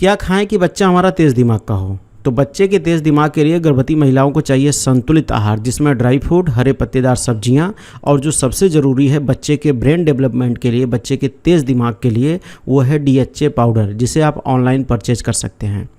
क्या खाएं कि बच्चा हमारा तेज़ दिमाग का हो? तो बच्चे के तेज़ दिमाग के लिए गर्भवती महिलाओं को चाहिए संतुलित आहार, जिसमें ड्राई फ्रूट, हरे पत्तेदार सब्जियां, और जो सबसे ज़रूरी है बच्चे के ब्रेन डेवलपमेंट के लिए, बच्चे के तेज़ दिमाग के लिए, वो है DHA पाउडर, जिसे आप ऑनलाइन परचेज कर सकते हैं।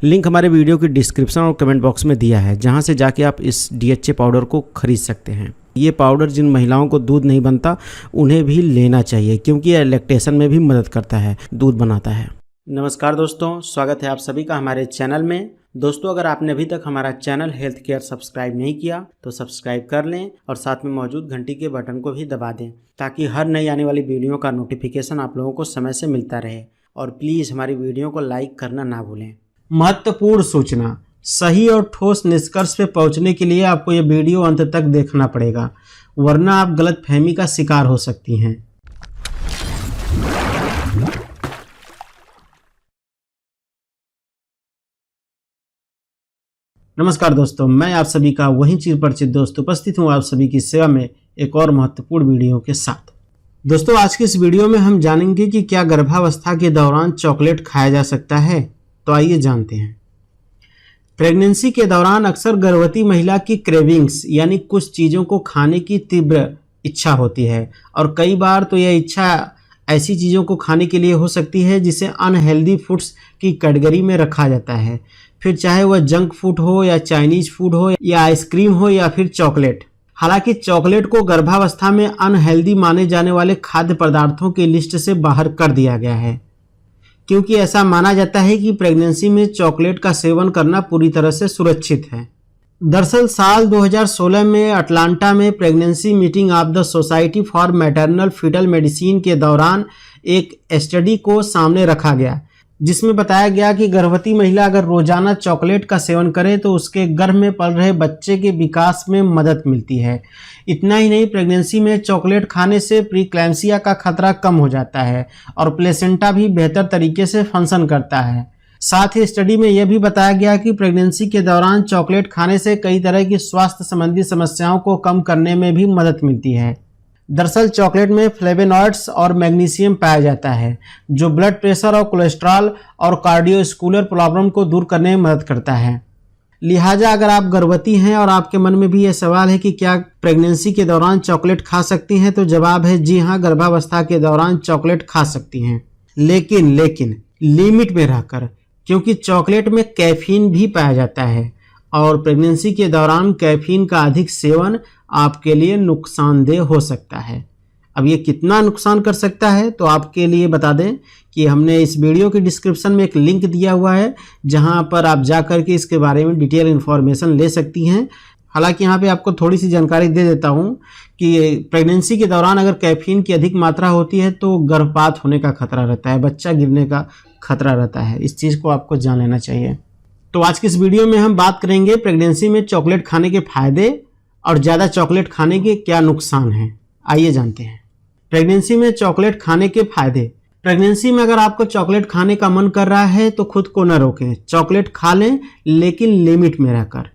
लिंक हमारे वीडियो की डिस्क्रिप्शन और कमेंट बॉक्स में दिया है, जहां से जाके आप इस DHA पाउडर को खरीद सकते हैं। ये पाउडर जिन महिलाओं को दूध नहीं बनता उन्हें भी लेना चाहिए, क्योंकि यह लैक्टेशन में भी मदद करता है, दूध बनाता है। नमस्कार दोस्तों, स्वागत है आप सभी का हमारे चैनल में। दोस्तों, अगर आपने अभी तक हमारा चैनल हेल्थ केयर सब्सक्राइब नहीं किया तो सब्सक्राइब कर लें और साथ में मौजूद घंटी के बटन को भी दबा दें, ताकि हर नई आने वाली वीडियो का नोटिफिकेशन आप लोगों को समय से मिलता रहे। और प्लीज़ हमारी वीडियो को लाइक करना ना भूलें। महत्वपूर्ण सूचना, सही और ठोस निष्कर्ष पे पहुंचने के लिए आपको ये वीडियो अंत तक देखना पड़ेगा, वरना आप गलतफहमी का शिकार हो सकती हैं। नमस्कार दोस्तों, मैं आप सभी का वही चिर परिचित दोस्त उपस्थित हूँ आप सभी की सेवा में एक और महत्वपूर्ण वीडियो के साथ। दोस्तों, आज की इस वीडियो में हम जानेंगे कि क्या गर्भावस्था के दौरान चॉकलेट खाया जा सकता है। तो आइए जानते हैं। प्रेगनेंसी के दौरान अक्सर गर्भवती महिला की क्रेविंग्स यानी कुछ चीज़ों को खाने की तीव्र इच्छा होती है, और कई बार तो यह इच्छा ऐसी चीज़ों को खाने के लिए हो सकती है जिसे अनहेल्दी फूड्स की कैटेगरी में रखा जाता है, फिर चाहे वह जंक फूड हो या चाइनीज फूड हो या आइसक्रीम हो या फिर चॉकलेट। हालांकि चॉकलेट को गर्भावस्था में अनहेल्दी माने जाने वाले खाद्य पदार्थों की लिस्ट से बाहर कर दिया गया है, क्योंकि ऐसा माना जाता है कि प्रेगनेंसी में चॉकलेट का सेवन करना पूरी तरह से सुरक्षित है। दरअसल साल 2016 में अटलांटा में pregnancy meeting of the Society for Maternal Fetal Medicine के दौरान एक स्टडी को सामने रखा गया, जिसमें बताया गया कि गर्भवती महिला अगर रोजाना चॉकलेट का सेवन करे तो उसके गर्भ में पल रहे बच्चे के विकास में मदद मिलती है। इतना ही नहीं, प्रेगनेंसी में चॉकलेट खाने से प्रीक्लैम्सिया का खतरा कम हो जाता है और प्लेसेंटा भी बेहतर तरीके से फंक्शन करता है। साथ ही स्टडी में यह भी बताया गया कि प्रेगनेंसी के दौरान चॉकलेट खाने से कई तरह की स्वास्थ्य संबंधी समस्याओं को कम करने में भी मदद मिलती है। दरअसल चॉकलेट में फ्लेवोनॉइड्स और मैग्नीशियम पाया जाता है, जो ब्लड प्रेशर और कोलेस्ट्रॉल और कार्डियोवास्कुलर प्रॉब्लम को दूर करने में मदद करता है। लिहाजा अगर आप गर्भवती हैं और आपके मन में भी यह सवाल है कि क्या प्रेगनेंसी के दौरान चॉकलेट खा सकती हैं, तो जवाब है जी हाँ, गर्भावस्था के दौरान चॉकलेट खा सकती हैं, लेकिन लिमिट में रहकर, क्योंकि चॉकलेट में कैफीन भी पाया जाता है और प्रेगनेंसी के दौरान कैफीन का अधिक सेवन आपके लिए नुकसानदेह हो सकता है। अब ये कितना नुकसान कर सकता है, तो आपके लिए बता दें कि हमने इस वीडियो की डिस्क्रिप्शन में एक लिंक दिया हुआ है, जहां पर आप जाकर के इसके बारे में डिटेल इन्फॉर्मेशन ले सकती हैं। हालांकि यहाँ पे आपको थोड़ी सी जानकारी दे देता हूँ कि प्रेगनेंसी के दौरान अगर कैफीन की अधिक मात्रा होती है तो गर्भपात होने का खतरा रहता है, बच्चा गिरने का खतरा रहता है। इस चीज़ को आपको जान लेना चाहिए। तो आज की इस वीडियो में हम बात करेंगे प्रेगनेंसी में चॉकलेट खाने के फायदे और ज़्यादा चॉकलेट खाने के क्या नुकसान हैं। आइए जानते हैं। प्रेगनेंसी में चॉकलेट खाने के फायदे। प्रेगनेंसी में अगर आपको चॉकलेट खाने का मन कर रहा है तो खुद को न रोकें, चॉकलेट खा लें, लेकिन लिमिट में रहकर,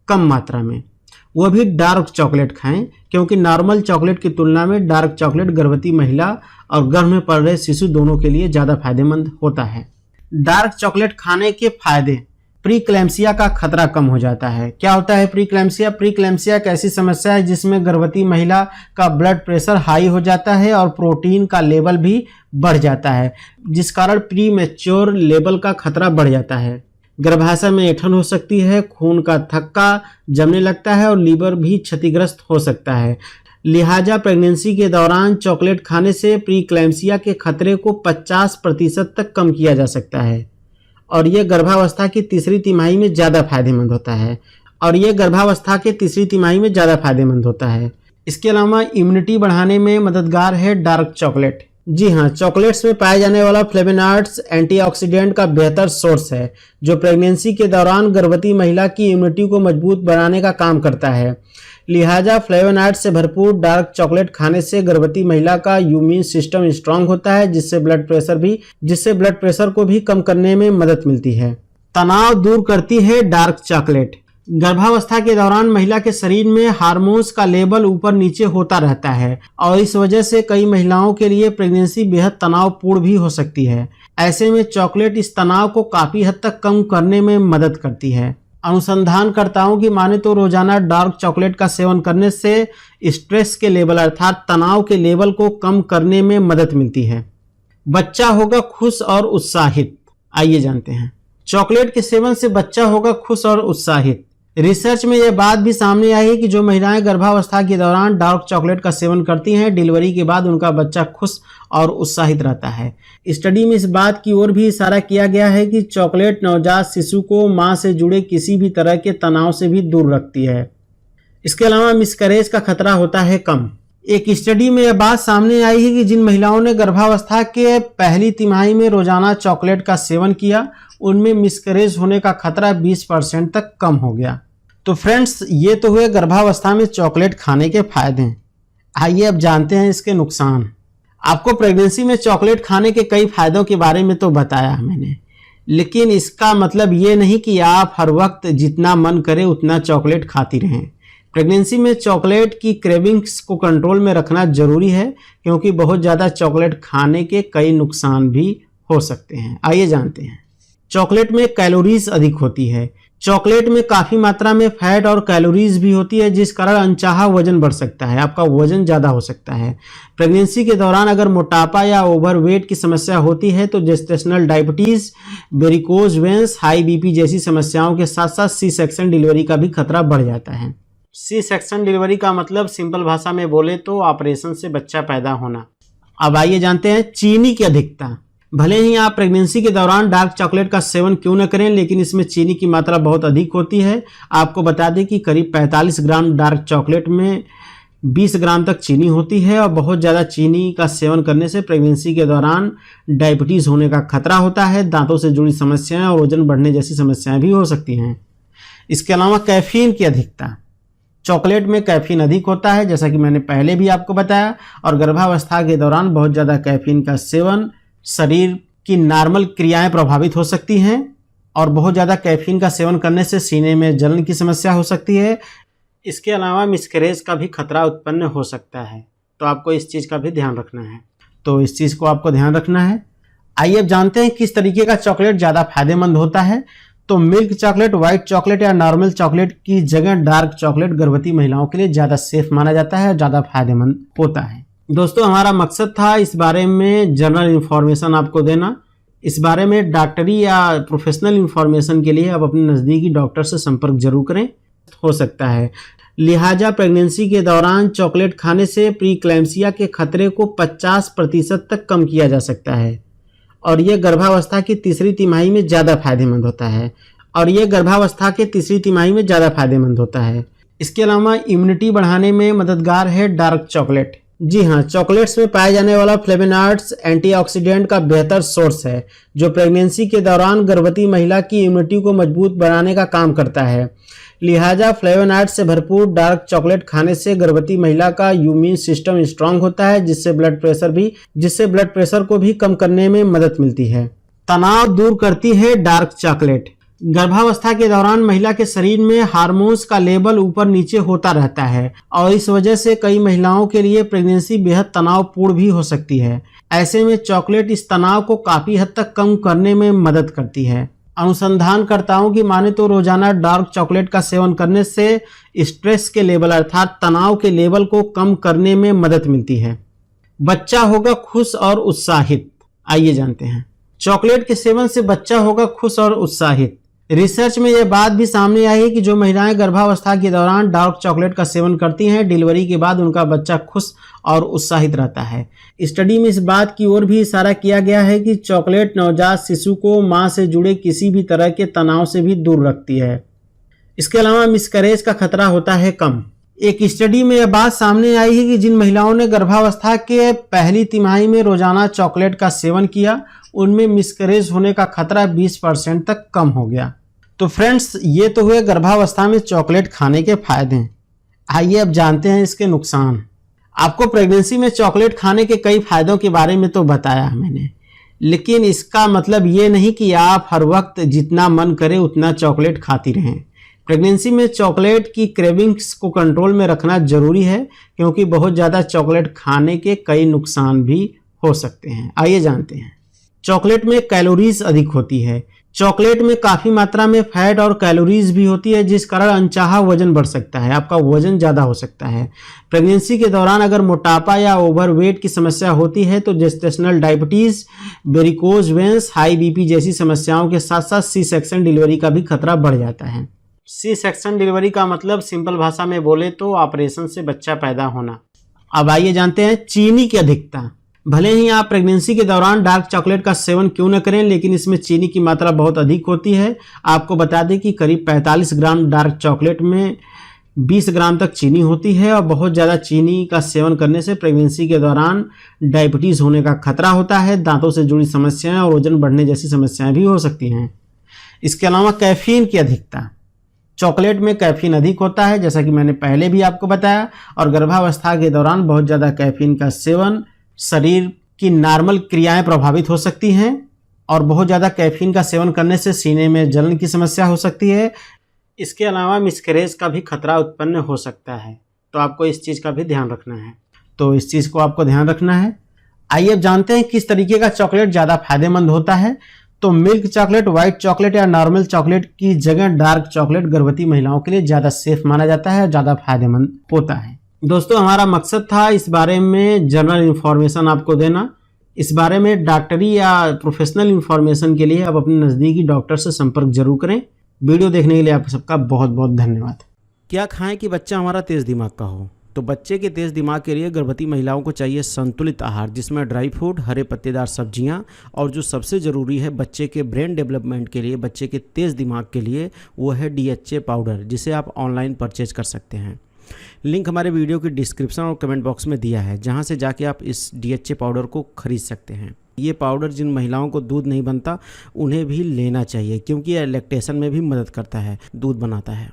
कम मात्रा में। वह भी डार्क चॉकलेट खाएं, क्योंकि नॉर्मल चॉकलेट की तुलना में डार्क चॉकलेट गर्भवती महिला और गर्भ में पल रहे शिशु दोनों के लिए ज़्यादा फायदेमंद होता है। डार्क चॉकलेट खाने के फायदे। प्रीक्लैम्सिया का खतरा कम हो जाता है। क्या होता है प्रीक्लैम्सिया? प्रीक्लैम्सिया एक ऐसी समस्या है जिसमें गर्भवती महिला का ब्लड प्रेशर हाई हो जाता है और प्रोटीन का लेवल भी बढ़ जाता है, जिस कारण प्री मैच्योर लेवल का खतरा बढ़ जाता है। गर्भाशय में ऐंठन हो सकती है, खून का थक्का जमने लगता है और लीवर भी क्षतिग्रस्त हो सकता है। लिहाजा प्रेगनेंसी के दौरान चॉकलेट खाने से प्रीक्लैम्सिया के खतरे को 50% तक कम किया जा सकता है, और यह गर्भावस्था की तीसरी तिमाही में ज़्यादा फायदेमंद होता है। इसके अलावा इम्यूनिटी बढ़ाने में मददगार है डार्क चॉकलेट। जी हाँ, चॉकलेट्स में पाए जाने वाला फ्लेवोनॉइड्स एंटीऑक्सीडेंट का बेहतर सोर्स है, जो प्रेगनेंसी के दौरान गर्भवती महिला की इम्यूनिटी को मजबूत बनाने का काम करता है। लिहाजा फ्लेवोनॉइड्स से भरपूर डार्क चॉकलेट खाने से गर्भवती महिला का इम्यून सिस्टम स्ट्रांग होता है, जिससे ब्लड प्रेशर को भी कम करने में मदद मिलती है। तनाव दूर करती है डार्क चॉकलेट। गर्भावस्था के दौरान महिला के शरीर में हार्मोन्स का लेवल ऊपर नीचे होता रहता है और इस वजह से कई महिलाओं के लिए प्रेगनेंसी बेहद तनावपूर्ण भी हो सकती है। ऐसे में चॉकलेट इस तनाव को काफी हद तक कम करने में मदद करती है। अनुसंधानकर्ताओं की माने तो रोजाना डार्क चॉकलेट का सेवन करने से स्ट्रेस के लेवल अर्थात तनाव के लेवल को कम करने में मदद मिलती है। बच्चा होगा खुश और उत्साहित। आइए जानते हैं। चॉकलेट के सेवन से बच्चा होगा खुश और उत्साहित। रिसर्च में यह बात भी सामने आई है कि जो महिलाएं गर्भावस्था के दौरान डार्क चॉकलेट का सेवन करती हैं, डिलीवरी के बाद उनका बच्चा खुश और उत्साहित रहता है। स्टडी में इस बात की ओर भी इशारा किया गया है कि चॉकलेट नवजात शिशु को मां से जुड़े किसी भी तरह के तनाव से भी दूर रखती है। इसके अलावा मिसकैरेज का खतरा होता है कम। एक स्टडी में यह बात सामने आई है कि जिन महिलाओं ने गर्भावस्था के पहली तिमाही में रोजाना चॉकलेट का सेवन किया, उनमें मिसकैरेज होने का खतरा 20% तक कम हो गया। तो फ्रेंड्स, ये तो हुए गर्भावस्था में चॉकलेट खाने के फायदे। आइए अब जानते हैं इसके नुकसान। आपको प्रेगनेंसी में चॉकलेट खाने के कई फायदों के बारे में तो बताया मैंने, लेकिन इसका मतलब ये नहीं कि आप हर वक्त जितना मन करे उतना चॉकलेट खाती रहें। प्रेगनेंसी में चॉकलेट की क्रेविंग्स को कंट्रोल में रखना जरूरी है, क्योंकि बहुत ज़्यादा चॉकलेट खाने के कई नुकसान भी हो सकते हैं। आइए जानते हैं। चॉकलेट में कैलोरीज अधिक होती है। चॉकलेट में काफ़ी मात्रा में फैट और कैलोरीज भी होती है, जिस कारण अनचाहा वजन बढ़ सकता है, आपका वजन ज़्यादा हो सकता है। प्रेगनेंसी के दौरान अगर मोटापा या ओवरवेट की समस्या होती है तो gestational diabetes, varicose veins, high BP जैसी समस्याओं के साथ साथ सी सेक्शन डिलीवरी का भी खतरा बढ़ जाता है। सी सेक्शन डिलीवरी का मतलब सिंपल भाषा में बोले तो ऑपरेशन से बच्चा पैदा होना। अब आइए जानते हैं चीनी की अधिकता। भले ही आप प्रेगनेंसी के दौरान डार्क चॉकलेट का सेवन क्यों न करें, लेकिन इसमें चीनी की मात्रा बहुत अधिक होती है। आपको बता दें कि करीब 45 ग्राम डार्क चॉकलेट में 20 ग्राम तक चीनी होती है, और बहुत ज़्यादा चीनी का सेवन करने से प्रेगनेंसी के दौरान डायबिटीज़ होने का खतरा होता है, दांतों से जुड़ी समस्याएं और वजन बढ़ने जैसी समस्याएं भी हो सकती हैं। इसके अलावा कैफीन की अधिकता। चॉकलेट में कैफीन अधिक होता है, जैसा कि मैंने पहले भी आपको बताया, और गर्भावस्था के दौरान बहुत ज़्यादा कैफीन का सेवन शरीर की नॉर्मल क्रियाएं प्रभावित हो सकती हैं, और बहुत ज़्यादा कैफीन का सेवन करने से सीने में जलन की समस्या हो सकती है। इसके अलावा मिसकैरेज का भी खतरा उत्पन्न हो सकता है, तो आपको इस चीज़ का भी ध्यान रखना है। तो इस चीज़ को आपको ध्यान रखना है। आइए अब जानते हैं किस तरीके का चॉकलेट ज़्यादा फायदेमंद होता है। तो मिल्क चॉकलेट, व्हाइट चॉकलेट या नॉर्मल चॉकलेट की जगह डार्क चॉकलेट गर्भवती महिलाओं के लिए ज़्यादा सेफ माना जाता है और ज़्यादा फायदेमंद होता है। दोस्तों, हमारा मकसद था इस बारे में जनरल इन्फॉर्मेशन आपको देना। इस बारे में डॉक्टरी या प्रोफेशनल इन्फॉर्मेशन के लिए आप अपने नज़दीकी डॉक्टर से संपर्क जरूर करें, हो सकता है। लिहाजा प्रेगनेंसी के दौरान चॉकलेट खाने से प्रीक्लैम्सिया के खतरे को 50% तक कम किया जा सकता है, और यह गर्भावस्था की तीसरी तिमाही में ज़्यादा फायदेमंद होता है। इसके अलावा इम्यूनिटी बढ़ाने में मददगार है डार्क चॉकलेट। जी हाँ, चॉकलेट्स में पाए जाने वाला फ्लेवोनॉइड्स एंटीऑक्सीडेंट का बेहतर सोर्स है, जो प्रेगनेंसी के दौरान गर्भवती महिला की इम्यूनिटी को मजबूत बनाने का काम करता है। लिहाजा फ्लेवोनॉइड्स से भरपूर डार्क चॉकलेट खाने से गर्भवती महिला का इम्यून सिस्टम स्ट्रांग होता है, जिससे ब्लड प्रेशर को भी कम करने में मदद मिलती है। तनाव दूर करती है डार्क चॉकलेट। गर्भावस्था के दौरान महिला के शरीर में हार्मोन्स का लेवल ऊपर नीचे होता रहता है, और इस वजह से कई महिलाओं के लिए प्रेगनेंसी बेहद तनावपूर्ण भी हो सकती है। ऐसे में चॉकलेट इस तनाव को काफी हद तक कम करने में मदद करती है। अनुसंधानकर्ताओं की माने तो रोजाना डार्क चॉकलेट का सेवन करने से स्ट्रेस के लेवल अर्थात तनाव के लेवल को कम करने में मदद मिलती है। बच्चा होगा खुश और उत्साहित। आइए जानते हैं। चॉकलेट के सेवन से बच्चा होगा खुश और उत्साहित। रिसर्च में यह बात भी सामने आई है कि जो महिलाएं गर्भावस्था के दौरान डार्क चॉकलेट का सेवन करती हैं, डिलीवरी के बाद उनका बच्चा खुश और उत्साहित रहता है। स्टडी में इस बात की ओर भी इशारा किया गया है कि चॉकलेट नवजात शिशु को मां से जुड़े किसी भी तरह के तनाव से भी दूर रखती है। इसके अलावा मिसकैरेज का खतरा होता है कम। एक स्टडी में यह बात सामने आई है कि जिन महिलाओं ने गर्भावस्था के पहली तिमाही में रोजाना चॉकलेट का सेवन किया, उनमें मिसकैरेज होने का खतरा 20% तक कम हो गया। तो फ्रेंड्स, ये तो हुए गर्भावस्था में चॉकलेट खाने के फायदे। आइए अब जानते हैं इसके नुकसान। आपको प्रेगनेंसी में चॉकलेट खाने के कई फायदों के बारे में तो बताया मैंने, लेकिन इसका मतलब ये नहीं कि आप हर वक्त जितना मन करे उतना चॉकलेट खाती रहें। प्रेगनेंसी में चॉकलेट की क्रेविंग्स को कंट्रोल में रखना जरूरी है, क्योंकि बहुत ज़्यादा चॉकलेट खाने के कई नुकसान भी हो सकते हैं। आइए जानते हैं। चॉकलेट में कैलोरीज अधिक होती है। चॉकलेट में काफ़ी मात्रा में फैट और कैलोरीज भी होती है, जिस कारण अनचाहा वजन बढ़ सकता है, आपका वजन ज़्यादा हो सकता है। प्रेगनेंसी के दौरान अगर मोटापा या ओवरवेट की समस्या होती है तो gestational diabetes, varicose veins, high BP जैसी समस्याओं के साथ साथ सी सेक्शन डिलीवरी का भी खतरा बढ़ जाता है। सी सेक्शन डिलीवरी का मतलब सिंपल भाषा में बोले तो ऑपरेशन से बच्चा पैदा होना। अब आइए जानते हैं चीनी की अधिकता। भले ही आप प्रेगनेंसी के दौरान डार्क चॉकलेट का सेवन क्यों न करें, लेकिन इसमें चीनी की मात्रा बहुत अधिक होती है। आपको बता दें कि करीब 45 ग्राम डार्क चॉकलेट में 20 ग्राम तक चीनी होती है और बहुत ज़्यादा चीनी का सेवन करने से प्रेगनेंसी के दौरान डायबिटीज़ होने का खतरा होता है, दांतों से जुड़ी समस्याएं और वजन बढ़ने जैसी समस्याएं भी हो सकती हैं। इसके अलावा कैफीन की अधिकता। चॉकलेट में कैफीन अधिक होता है, जैसा कि मैंने पहले भी आपको बताया, और गर्भावस्था के दौरान बहुत ज़्यादा कैफीन का सेवन शरीर की नॉर्मल क्रियाएं प्रभावित हो सकती हैं और बहुत ज़्यादा कैफीन का सेवन करने से सीने में जलन की समस्या हो सकती है। इसके अलावा मिसकैरेज का भी खतरा उत्पन्न हो सकता है, तो आपको इस चीज़ का भी ध्यान रखना है। तो इस चीज़ को आपको ध्यान रखना है। आइए अब जानते हैं किस तरीके का चॉकलेट ज़्यादा फायदेमंद होता है। तो मिल्क चॉकलेट, व्हाइट चॉकलेट या नॉर्मल चॉकलेट की जगह डार्क चॉकलेट गर्भवती महिलाओं के लिए ज़्यादा सेफ माना जाता है और ज़्यादा फायदेमंद होता है। दोस्तों, हमारा मकसद था इस बारे में जनरल इन्फॉर्मेशन आपको देना। इस बारे में डॉक्टरी या प्रोफेशनल इन्फॉर्मेशन के लिए आप अपने नज़दीकी डॉक्टर से संपर्क जरूर करें। वीडियो देखने के लिए आप सबका बहुत बहुत धन्यवाद। क्या खाएं कि बच्चा हमारा तेज़ दिमाग का हो? तो बच्चे के तेज़ दिमाग के लिए गर्भवती महिलाओं को चाहिए संतुलित आहार, जिसमें ड्राई फ्रूट, हरे पत्तेदार सब्जियां, और जो सबसे ज़रूरी है बच्चे के ब्रेन डेवलपमेंट के लिए, बच्चे के तेज़ दिमाग के लिए, वो है DHA पाउडर, जिसे आप ऑनलाइन परचेज कर सकते हैं। लिंक हमारे वीडियो की डिस्क्रिप्शन और कमेंट बॉक्स में दिया है, जहां से जाके आप इस DHA पाउडर को खरीद सकते हैं। ये पाउडर जिन महिलाओं को दूध नहीं बनता उन्हें भी लेना चाहिए, क्योंकि यह लैक्टेशन में भी मदद करता है, दूध बनाता है।